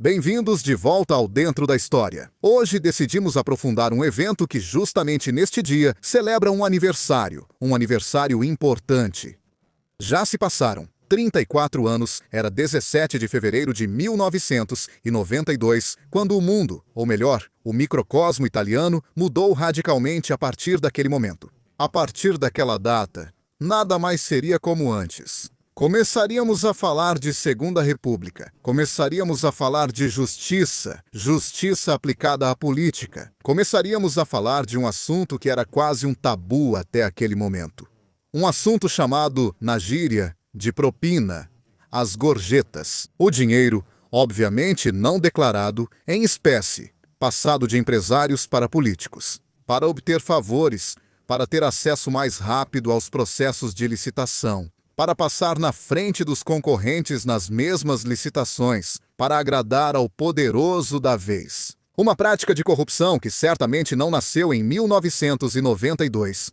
Bem-vindos de volta ao Dentro da História. Hoje decidimos aprofundar um evento que justamente neste dia celebra um aniversário importante. Já se passaram 34 anos, era 17 de fevereiro de 1992, quando o mundo, ou melhor, o microcosmo italiano, mudou radicalmente a partir daquele momento. A partir daquela data, nada mais seria como antes. Começaríamos a falar de Segunda República. Começaríamos a falar de justiça aplicada à política. Começaríamos a falar de um assunto que era quase um tabu até aquele momento. Um assunto chamado, na gíria, de propina, as gorjetas. O dinheiro, obviamente não declarado, em espécie, passado de empresários para políticos, para obter favores, para ter acesso mais rápido aos processos de licitação, para passar na frente dos concorrentes nas mesmas licitações, para agradar ao poderoso da vez. Uma prática de corrupção que certamente não nasceu em 1992.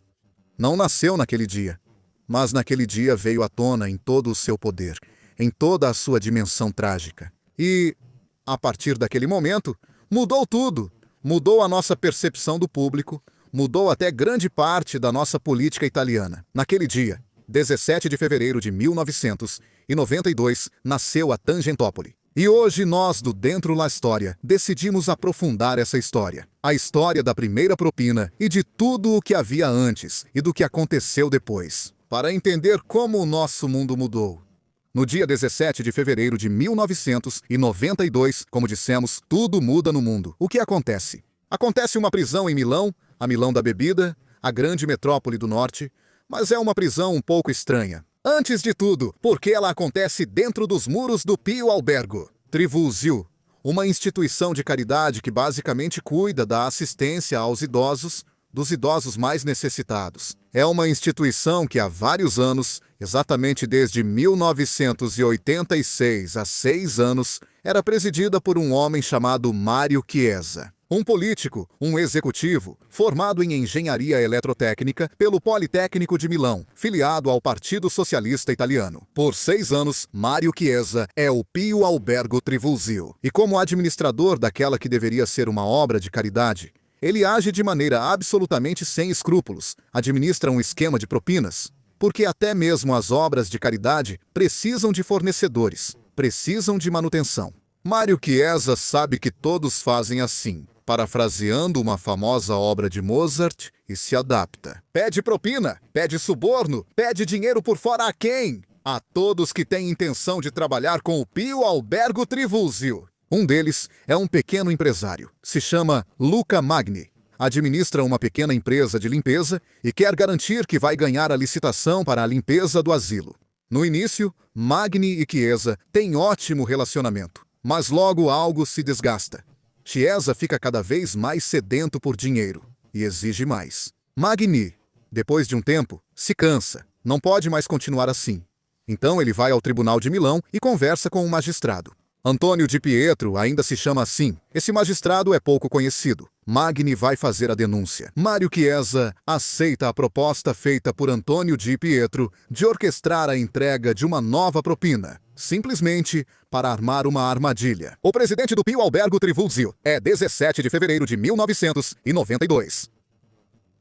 Não nasceu naquele dia, mas naquele dia veio à tona em todo o seu poder, em toda a sua dimensão trágica. E, a partir daquele momento, mudou tudo. Mudou a nossa percepção do público, mudou até grande parte da nossa política italiana. Naquele dia, 17 de fevereiro de 1992, nasceu a Tangentopoli. E hoje nós, do Dentro da História, decidimos aprofundar essa história. A história da primeira propina e de tudo o que havia antes e do que aconteceu depois, para entender como o nosso mundo mudou. No dia 17 de fevereiro de 1992, como dissemos, tudo muda no mundo. O que acontece? Acontece uma prisão em Milão, a Milão da bebida, a grande metrópole do norte, mas é uma prisão um pouco estranha. Antes de tudo, porque ela acontece dentro dos muros do Pio Albergo Trivulzio, uma instituição de caridade que basicamente cuida da assistência aos idosos, dos idosos mais necessitados. É uma instituição que há vários anos, exatamente desde 1986 há 6 anos, era presidida por um homem chamado Mário Chiesa. Um político, um executivo, formado em engenharia eletrotécnica pelo Politécnico de Milão, filiado ao Partido Socialista Italiano. Por 6 anos, Mário Chiesa é o Pio Albergo Trivulzio. E como administrador daquela que deveria ser uma obra de caridade, ele age de maneira absolutamente sem escrúpulos, administra um esquema de propinas, porque até mesmo as obras de caridade precisam de fornecedores, precisam de manutenção. Mário Chiesa sabe que todos fazem assim, parafraseando uma famosa obra de Mozart, e se adapta. Pede propina, pede suborno, pede dinheiro por fora a quem? A todos que têm intenção de trabalhar com o Pio Albergo Trivulzio. Um deles é um pequeno empresário, se chama Luca Magni. Administra uma pequena empresa de limpeza e quer garantir que vai ganhar a licitação para a limpeza do asilo. No início, Magni e Chiesa têm ótimo relacionamento, mas logo algo se desgasta. Chiesa fica cada vez mais sedento por dinheiro e exige mais. Magni, depois de um tempo, se cansa, não pode mais continuar assim. Então ele vai ao Tribunal de Milão e conversa com um magistrado. Antônio Di Pietro ainda se chama assim. Esse magistrado é pouco conhecido. Magni vai fazer a denúncia. Mário Chiesa aceita a proposta feita por Antônio Di Pietro de orquestrar a entrega de uma nova propina, simplesmente para armar uma armadilha. O presidente do Pio Albergo Trivulzio é 17 de fevereiro de 1992.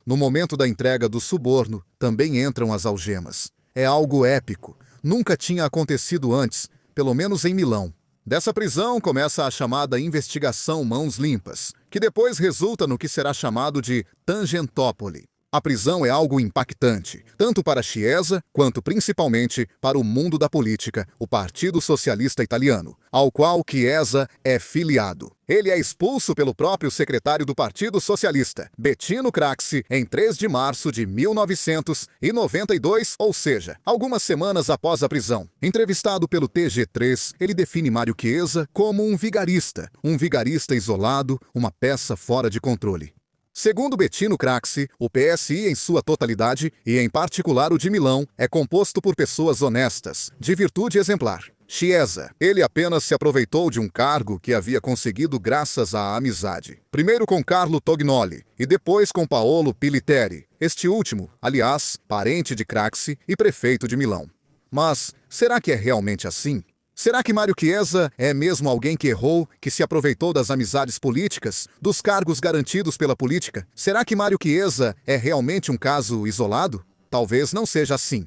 No momento da entrega do suborno, também entram as algemas. É algo épico. Nunca tinha acontecido antes, pelo menos em Milão. Dessa prisão começa a chamada Investigação Mãos Limpas, que depois resulta no que será chamado de Tangentopoli. A prisão é algo impactante, tanto para Chiesa, quanto principalmente para o mundo da política, o Partido Socialista Italiano, ao qual Chiesa é filiado. Ele é expulso pelo próprio secretário do Partido Socialista, Bettino Craxi, em 3 de março de 1992, ou seja, algumas semanas após a prisão. Entrevistado pelo TG3, ele define Mário Chiesa como um vigarista isolado, uma peça fora de controle. Segundo Bettino Craxi, o PSI em sua totalidade, e em particular o de Milão, é composto por pessoas honestas, de virtude exemplar. Chiesa, ele apenas se aproveitou de um cargo que havia conseguido graças à amizade. Primeiro com Carlo Tognoli e depois com Paolo Piliteri, este último, aliás, parente de Craxi e prefeito de Milão. Mas será que é realmente assim? Será que Mário Chiesa é mesmo alguém que errou, que se aproveitou das amizades políticas, dos cargos garantidos pela política? Será que Mário Chiesa é realmente um caso isolado? Talvez não seja assim.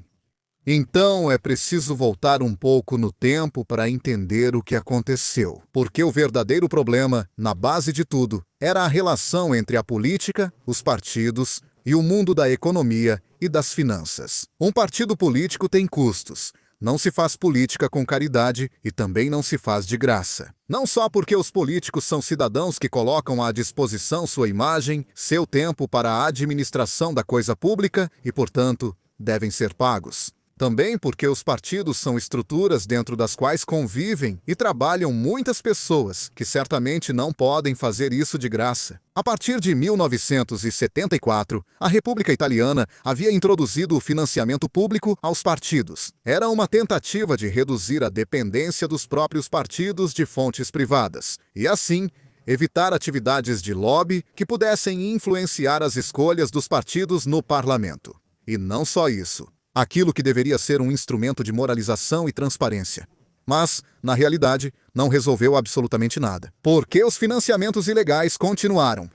Então é preciso voltar um pouco no tempo para entender o que aconteceu. Porque o verdadeiro problema, na base de tudo, era a relação entre a política, os partidos e o mundo da economia e das finanças. Um partido político tem custos. Não se faz política com caridade e também não se faz de graça. Não só porque os políticos são cidadãos que colocam à disposição sua imagem, seu tempo para a administração da coisa pública e, portanto, devem ser pagos. Também porque os partidos são estruturas dentro das quais convivem e trabalham muitas pessoas que certamente não podem fazer isso de graça. A partir de 1974, a República Italiana havia introduzido o financiamento público aos partidos. Era uma tentativa de reduzir a dependência dos próprios partidos de fontes privadas e, assim, evitar atividades de lobby que pudessem influenciar as escolhas dos partidos no parlamento. E não só isso. Aquilo que deveria ser um instrumento de moralização e transparência. Mas, na realidade, não resolveu absolutamente nada. Porque os financiamentos ilegais continuaram.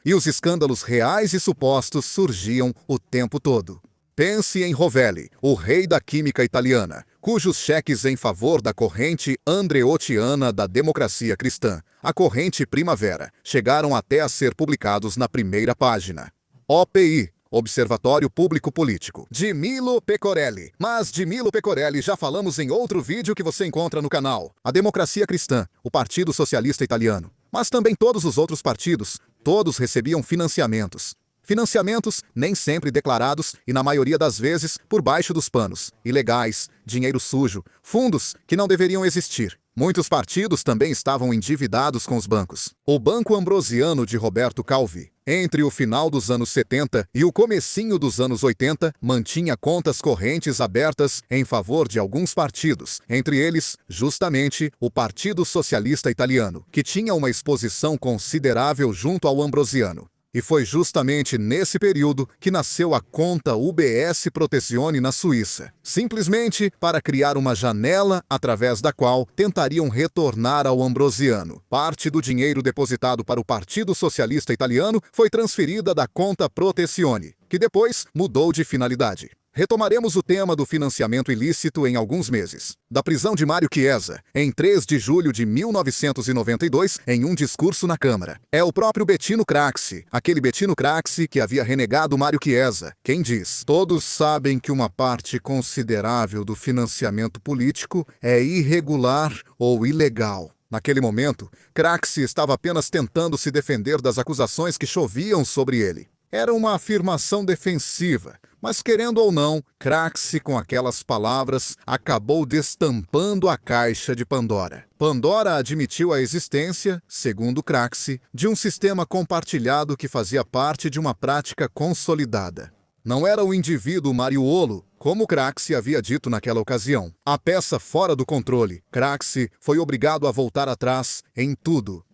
E os escândalos reais e supostos surgiam o tempo todo. Pense em Rovelli, o rei da química italiana, cujos cheques em favor da corrente andreottiana da democracia cristã, a corrente Primavera, chegaram até a ser publicados na primeira página. OPI. Observatório Público Político, de Milo Pecorelli. Mas de Milo Pecorelli já falamos em outro vídeo que você encontra no canal. A Democracia Cristã, o Partido Socialista Italiano. Mas também todos os outros partidos, todos recebiam financiamentos. Financiamentos nem sempre declarados e, na maioria das vezes, por baixo dos panos. Ilegais, dinheiro sujo, fundos que não deveriam existir. Muitos partidos também estavam endividados com os bancos. O Banco Ambrosiano de Roberto Calvi, entre o final dos anos 70 e o comecinho dos anos 80, mantinha contas correntes abertas em favor de alguns partidos, entre eles, justamente, o Partido Socialista Italiano, que tinha uma exposição considerável junto ao Ambrosiano. E foi justamente nesse período que nasceu a conta UBS Protezione na Suíça, simplesmente para criar uma janela através da qual tentariam retornar ao Ambrosiano. Parte do dinheiro depositado para o Partido Socialista Italiano foi transferida da conta Protezione, que depois mudou de finalidade. Retomaremos o tema do financiamento ilícito em alguns meses. Da prisão de Mário Chiesa, em 3 de julho de 1992, em um discurso na Câmara. É o próprio Bettino Craxi, aquele Bettino Craxi que havia renegado Mário Chiesa, quem diz: todos sabem que uma parte considerável do financiamento político é irregular ou ilegal. Naquele momento, Craxi estava apenas tentando se defender das acusações que choviam sobre ele. Era uma afirmação defensiva, mas querendo ou não, Craxi, com aquelas palavras, acabou destampando a caixa de Pandora. Pandora admitiu a existência, segundo Craxi, de um sistema compartilhado que fazia parte de uma prática consolidada. Não era o indivíduo Mariuolo, como Craxi havia dito naquela ocasião. A peça fora do controle, Craxi foi obrigado a voltar atrás em tudo.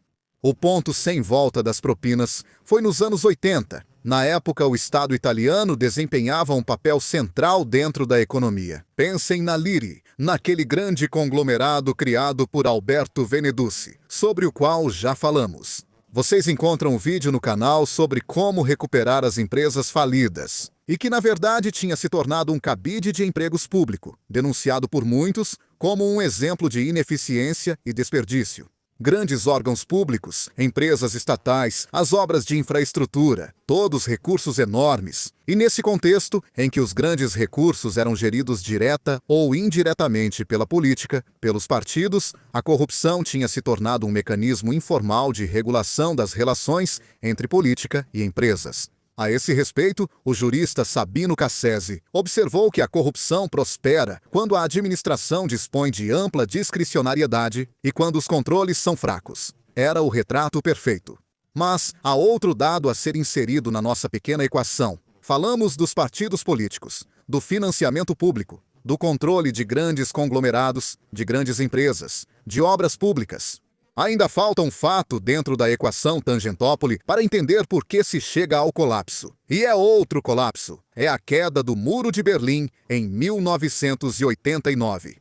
O ponto sem volta das propinas foi nos anos 80. Na época, o Estado italiano desempenhava um papel central dentro da economia. Pensem na Liri, naquele grande conglomerado criado por Alberto Veneducci, sobre o qual já falamos. Vocês encontram um vídeo no canal sobre como recuperar as empresas falidas, e que na verdade tinha se tornado um cabide de empregos público, denunciado por muitos como um exemplo de ineficiência e desperdício. Grandes órgãos públicos, empresas estatais, as obras de infraestrutura, todos recursos enormes. E nesse contexto, em que os grandes recursos eram geridos direta ou indiretamente pela política, pelos partidos, a corrupção tinha se tornado um mecanismo informal de regulação das relações entre política e empresas. A esse respeito, o jurista Sabino Cassese observou que a corrupção prospera quando a administração dispõe de ampla discricionariedade e quando os controles são fracos. Era o retrato perfeito. Mas há outro dado a ser inserido na nossa pequena equação. Falamos dos partidos políticos, do financiamento público, do controle de grandes conglomerados, de grandes empresas, de obras públicas. Ainda falta um fato dentro da equação Tangentopoli para entender por que se chega ao colapso. E é outro colapso. É a queda do Muro de Berlim em 1989.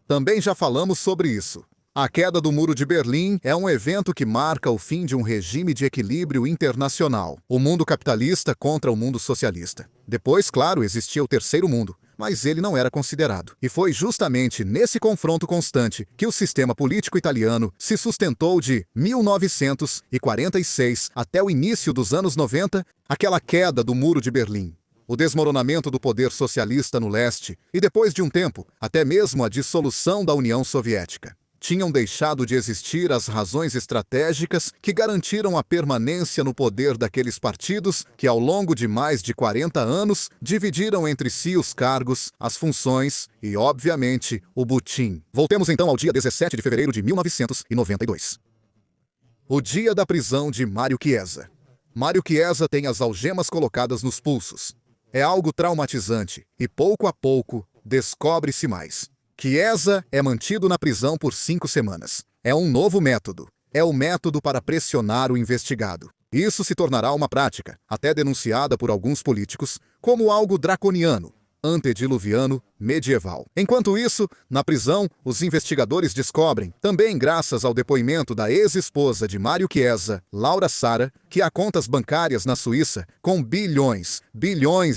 Também já falamos sobre isso. A queda do Muro de Berlim é um evento que marca o fim de um regime de equilíbrio internacional. O mundo capitalista contra o mundo socialista. Depois, claro, existia o Terceiro Mundo, mas ele não era considerado. E foi justamente nesse confronto constante que o sistema político italiano se sustentou de 1946 até o início dos anos 90, aquela queda do Muro de Berlim. O desmoronamento do poder socialista no leste e, depois de um tempo, até mesmo a dissolução da União Soviética. Tinham deixado de existir as razões estratégicas que garantiram a permanência no poder daqueles partidos que, ao longo de mais de 40 anos, dividiram entre si os cargos, as funções e, obviamente, o butim. Voltemos então ao dia 17 de fevereiro de 1992. O dia da prisão de Mário Chiesa. Mário Chiesa tem as algemas colocadas nos pulsos. É algo traumatizante e, pouco a pouco, descobre-se mais. Chiesa é mantido na prisão por 5 semanas. É um novo método. É o método para pressionar o investigado. Isso se tornará uma prática, até denunciada por alguns políticos, como algo draconiano, antediluviano, medieval. Enquanto isso, na prisão, os investigadores descobrem, também graças ao depoimento da ex-esposa de Mário Chiesa, Laura Sara, que há contas bancárias na Suíça com bilhões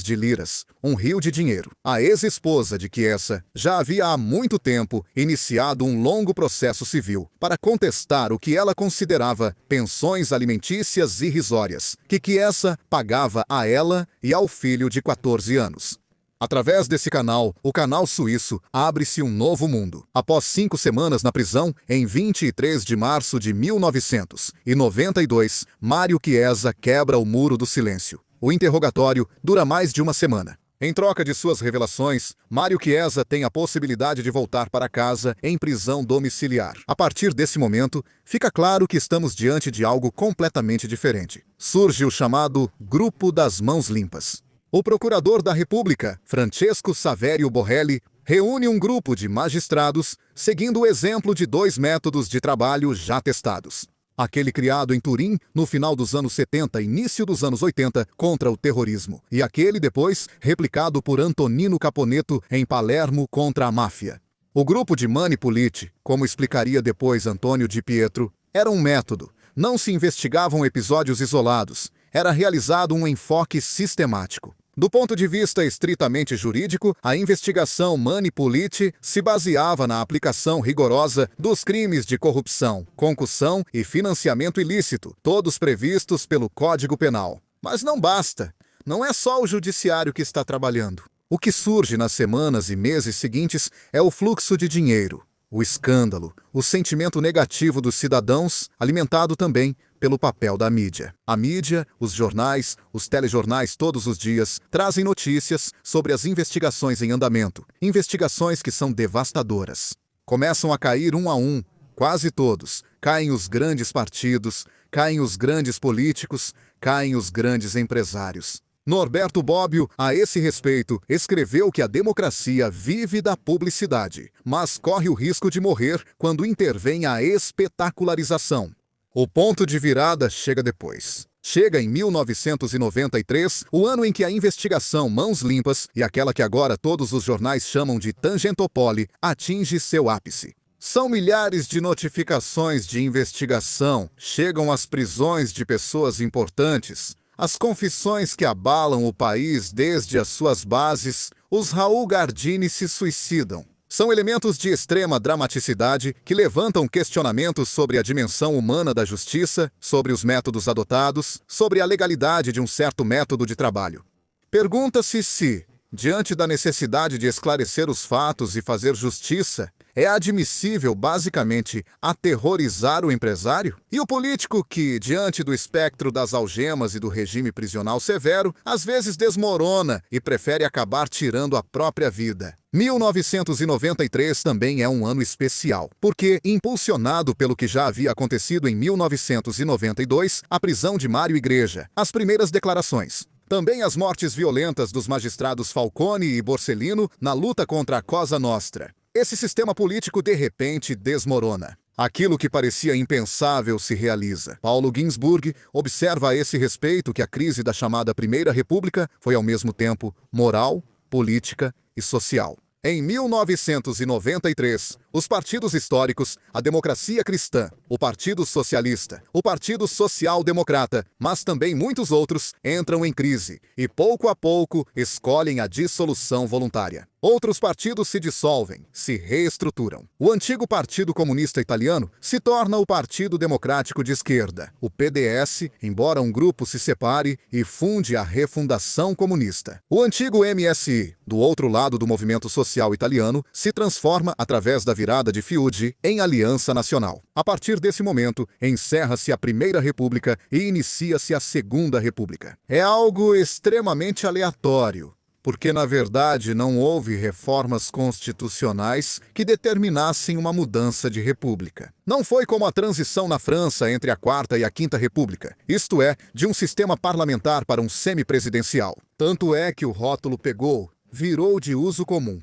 de liras, um rio de dinheiro. A ex-esposa de Chiesa já havia há muito tempo iniciado um longo processo civil para contestar o que ela considerava pensões alimentícias irrisórias, que Chiesa pagava a ela e ao filho de 14 anos. Através desse canal, o canal suíço, abre-se um novo mundo. Após 5 semanas na prisão, em 23 de março de 1992, Mário Chiesa quebra o muro do silêncio. O interrogatório dura mais de uma semana. Em troca de suas revelações, Mário Chiesa tem a possibilidade de voltar para casa em prisão domiciliar. A partir desse momento, fica claro que estamos diante de algo completamente diferente. Surge o chamado Grupo das Mãos Limpas. O procurador da República, Francesco Saverio Borrelli, reúne um grupo de magistrados seguindo o exemplo de 2 métodos de trabalho já testados. Aquele criado em Turim no final dos anos 70 e início dos anos 80 contra o terrorismo, e aquele depois replicado por Antonino Caponetto em Palermo contra a máfia. O grupo de Mani Puliti, como explicaria depois Antônio Di Pietro, era um método. Não se investigavam episódios isolados, era realizado um enfoque sistemático. Do ponto de vista estritamente jurídico, a investigação Mani Puliti se baseava na aplicação rigorosa dos crimes de corrupção, concussão e financiamento ilícito, todos previstos pelo Código Penal. Mas não basta. Não é só o judiciário que está trabalhando. O que surge nas semanas e meses seguintes é o fluxo de dinheiro, o escândalo, o sentimento negativo dos cidadãos, alimentado também pelo papel da mídia. A mídia, os jornais, os telejornais todos os dias trazem notícias sobre as investigações em andamento, investigações que são devastadoras. Começam a cair um a um, quase todos. Caem os grandes partidos, caem os grandes políticos, caem os grandes empresários. Norberto Bobbio, a esse respeito, escreveu que a democracia vive da publicidade, mas corre o risco de morrer quando intervém a espetacularização. O ponto de virada chega depois. Chega em 1993, o ano em que a investigação Mãos Limpas, e aquela que agora todos os jornais chamam de Tangentopoli, atinge seu ápice. São milhares de notificações de investigação, chegam às prisões de pessoas importantes, as confissões que abalam o país desde as suas bases, os Raul Gardini se suicidam. São elementos de extrema dramaticidade que levantam questionamentos sobre a dimensão humana da justiça, sobre os métodos adotados, sobre a legalidade de um certo método de trabalho. Pergunta-se se, diante da necessidade de esclarecer os fatos e fazer justiça, é admissível, basicamente, aterrorizar o empresário? E o político que, diante do espectro das algemas e do regime prisional severo, às vezes desmorona e prefere acabar tirando a própria vida. 1993 também é um ano especial, porque, impulsionado pelo que já havia acontecido em 1992, a prisão de Mário Igreja, as primeiras declarações. Também as mortes violentas dos magistrados Falcone e Borsellino na luta contra a Cosa Nostra. Esse sistema político de repente desmorona. Aquilo que parecia impensável se realiza. Paulo Ginsburg observa a esse respeito que a crise da chamada Primeira República foi ao mesmo tempo moral, política e social. Em 1993, os partidos históricos, a Democracia Cristã, o Partido Socialista, o Partido Social Democrata, mas também muitos outros, entram em crise e, pouco a pouco, escolhem a dissolução voluntária. Outros partidos se dissolvem, se reestruturam. O antigo Partido Comunista Italiano se torna o Partido Democrático de Esquerda, o PDS, embora um grupo se separe e funde a Refundação Comunista. O antigo MSI, do outro lado do movimento social italiano, se transforma, através da virada de Fiuggi, em Aliança Nacional. A partir desse momento, encerra-se a Primeira República e inicia-se a Segunda República. É algo extremamente aleatório, porque, na verdade, não houve reformas constitucionais que determinassem uma mudança de república. Não foi como a transição na França entre a Quarta e a Quinta República, isto é, de um sistema parlamentar para um semipresidencial. Tanto é que o rótulo pegou, virou de uso comum.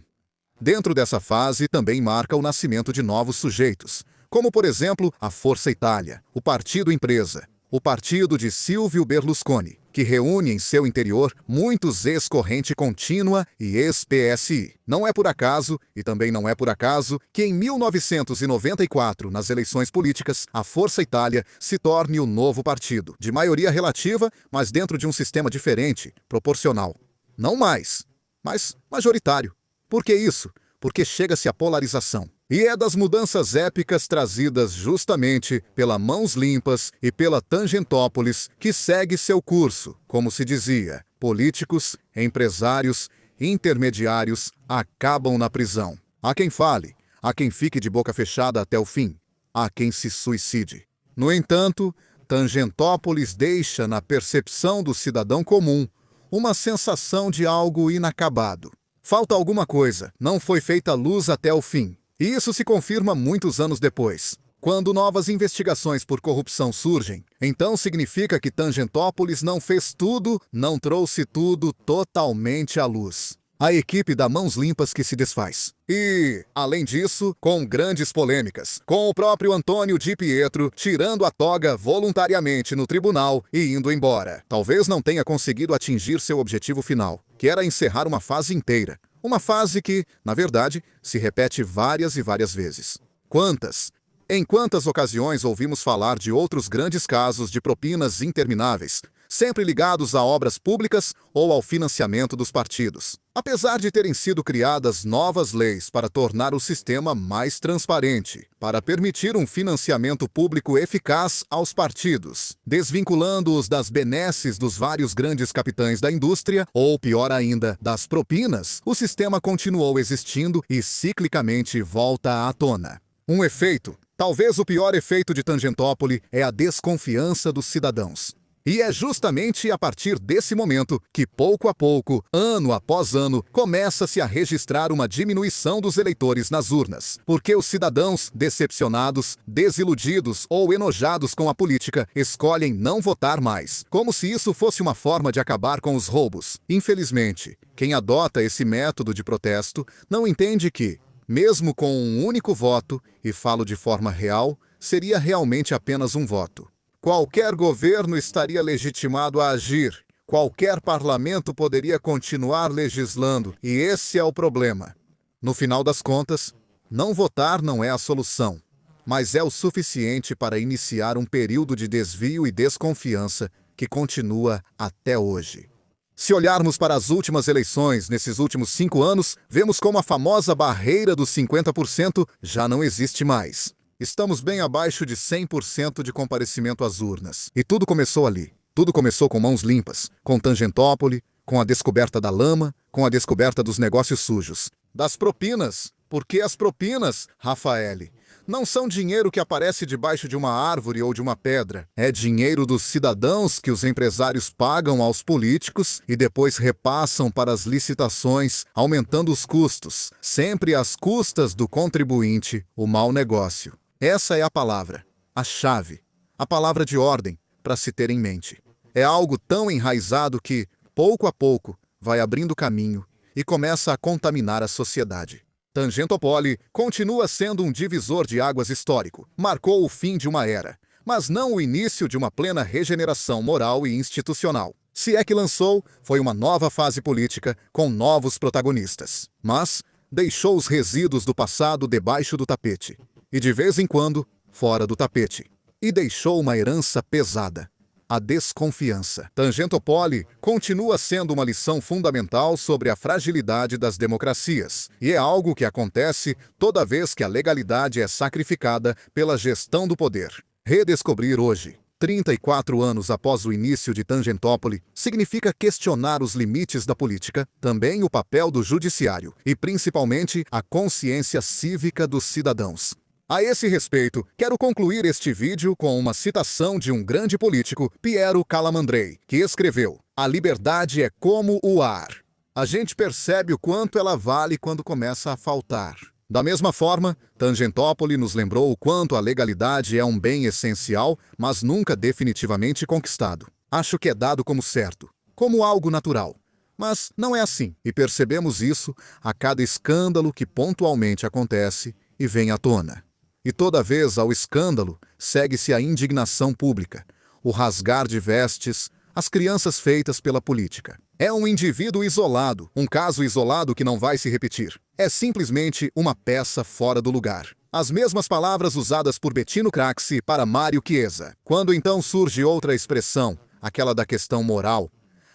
Dentro dessa fase também marca o nascimento de novos sujeitos, como, por exemplo, a Força Itália, o Partido Impresa, o partido de Silvio Berlusconi, que reúne em seu interior muitos ex-corrente contínua e ex-PSI. Não é por acaso, e também não é por acaso, que em 1994, nas eleições políticas, a Força Itália se torne o novo partido, de maioria relativa, mas dentro de um sistema diferente, proporcional. Não mais, mas majoritário. Por que isso? Porque chega-se à polarização. E é das mudanças épicas trazidas justamente pela Mãos Limpas e pela Tangentópolis que segue seu curso, como se dizia, políticos, empresários, intermediários acabam na prisão. Há quem fale, há quem fique de boca fechada até o fim, há quem se suicide. No entanto, Tangentópolis deixa na percepção do cidadão comum uma sensação de algo inacabado. Falta alguma coisa, não foi feita luz até o fim. E isso se confirma muitos anos depois. Quando novas investigações por corrupção surgem, então significa que Tangentópolis não fez tudo, não trouxe tudo totalmente à luz. A equipe dá Mãos Limpas que se desfaz. E, além disso, com grandes polêmicas, com o próprio Antônio Di Pietro tirando a toga voluntariamente no tribunal e indo embora. Talvez não tenha conseguido atingir seu objetivo final, que era encerrar uma fase inteira. Uma fase que, na verdade, se repete várias e várias vezes. Quantas? Em quantas ocasiões ouvimos falar de outros grandes casos de propinas intermináveis, sempre ligados a obras públicas ou ao financiamento dos partidos? Apesar de terem sido criadas novas leis para tornar o sistema mais transparente, para permitir um financiamento público eficaz aos partidos, desvinculando-os das benesses dos vários grandes capitães da indústria, ou pior ainda, das propinas, o sistema continuou existindo e ciclicamente volta à tona. Um efeito, talvez o pior efeito de Tangentópolis, é a desconfiança dos cidadãos. E é justamente a partir desse momento que, pouco a pouco, ano após ano, começa-se a registrar uma diminuição dos eleitores nas urnas. Porque os cidadãos, decepcionados, desiludidos ou enojados com a política, escolhem não votar mais, como se isso fosse uma forma de acabar com os roubos. Infelizmente, quem adota esse método de protesto não entende que, mesmo com um único voto, e falo de forma real, seria realmente apenas um voto. Qualquer governo estaria legitimado a agir, qualquer parlamento poderia continuar legislando, e esse é o problema. No final das contas, não votar não é a solução, mas é o suficiente para iniciar um período de desvio e desconfiança que continua até hoje. Se olharmos para as últimas eleições, nesses últimos 5 anos, vemos como a famosa barreira dos 50% já não existe mais. Estamos bem abaixo de 100% de comparecimento às urnas. E tudo começou ali. Tudo começou com Mãos Limpas, com Tangentópolis, com a descoberta da lama, com a descoberta dos negócios sujos. Das propinas. Porque as propinas, Rafaele, não são dinheiro que aparece debaixo de uma árvore ou de uma pedra. É dinheiro dos cidadãos que os empresários pagam aos políticos e depois repassam para as licitações, aumentando os custos, sempre às custas do contribuinte, o mau negócio. Essa é a palavra, a chave, a palavra de ordem para se ter em mente. É algo tão enraizado que, pouco a pouco, vai abrindo caminho e começa a contaminar a sociedade. Tangentopoli continua sendo um divisor de águas histórico. Marcou o fim de uma era, mas não o início de uma plena regeneração moral e institucional. Se é que lançou, foi uma nova fase política com novos protagonistas. Mas deixou os resíduos do passado debaixo do tapete. E de vez em quando, fora do tapete. E deixou uma herança pesada. A desconfiança. Tangentopoli continua sendo uma lição fundamental sobre a fragilidade das democracias, e é algo que acontece toda vez que a legalidade é sacrificada pela gestão do poder. Redescobrir hoje, 34 anos após o início de Tangentopoli, significa questionar os limites da política, também o papel do judiciário e, principalmente, a consciência cívica dos cidadãos. A esse respeito, quero concluir este vídeo com uma citação de um grande político, Piero Calamandrei, que escreveu: "A liberdade é como o ar. A gente percebe o quanto ela vale quando começa a faltar." Da mesma forma, Tangentopoli nos lembrou o quanto a legalidade é um bem essencial, mas nunca definitivamente conquistado. Acho que é dado como certo, como algo natural. Mas não é assim, e percebemos isso a cada escândalo que pontualmente acontece e vem à tona. E toda vez ao escândalo, segue-se a indignação pública, o rasgar de vestes, as crianças feitas pela política. É um indivíduo isolado, um caso isolado que não vai se repetir. É simplesmente uma peça fora do lugar. As mesmas palavras usadas por Bettino Craxi para Mário Chiesa. Quando então surge outra expressão, aquela da questão moral,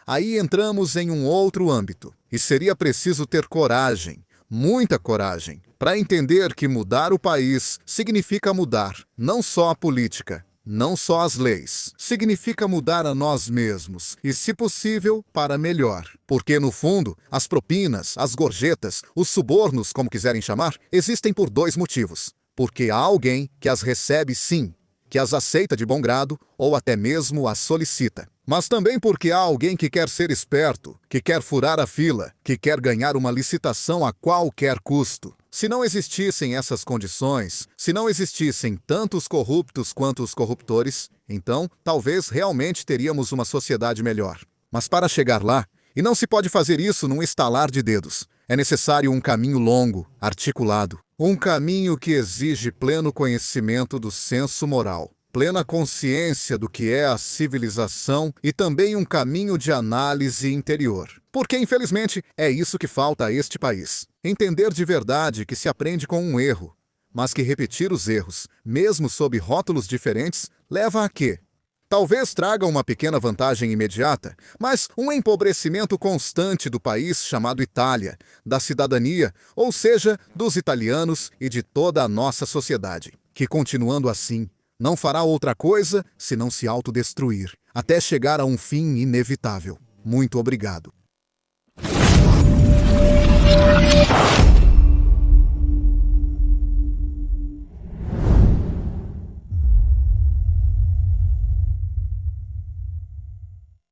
aí entramos em um outro âmbito. E seria preciso ter coragem, muita coragem, para entender que mudar o país significa mudar não só a política, não só as leis. Significa mudar a nós mesmos e, se possível, para melhor. Porque, no fundo, as propinas, as gorjetas, os subornos, como quiserem chamar, existem por dois motivos. Porque há alguém que as recebe sim, que as aceita de bom grado ou até mesmo as solicita. Mas também porque há alguém que quer ser esperto, que quer furar a fila, que quer ganhar uma licitação a qualquer custo. Se não existissem essas condições, se não existissem tanto os corruptos quanto os corruptores, então talvez realmente teríamos uma sociedade melhor. Mas para chegar lá, e não se pode fazer isso num estalar de dedos, é necessário um caminho longo, articulado, um caminho que exige pleno conhecimento do senso moral, plena consciência do que é a civilização e também um caminho de análise interior. Porque, infelizmente, é isso que falta a este país. Entender de verdade que se aprende com um erro, mas que repetir os erros, mesmo sob rótulos diferentes, leva a quê? Talvez traga uma pequena vantagem imediata, mas um empobrecimento constante do país chamado Itália, da cidadania, ou seja, dos italianos e de toda a nossa sociedade, que, continuando assim, não fará outra coisa senão se autodestruir, até chegar a um fim inevitável. Muito obrigado.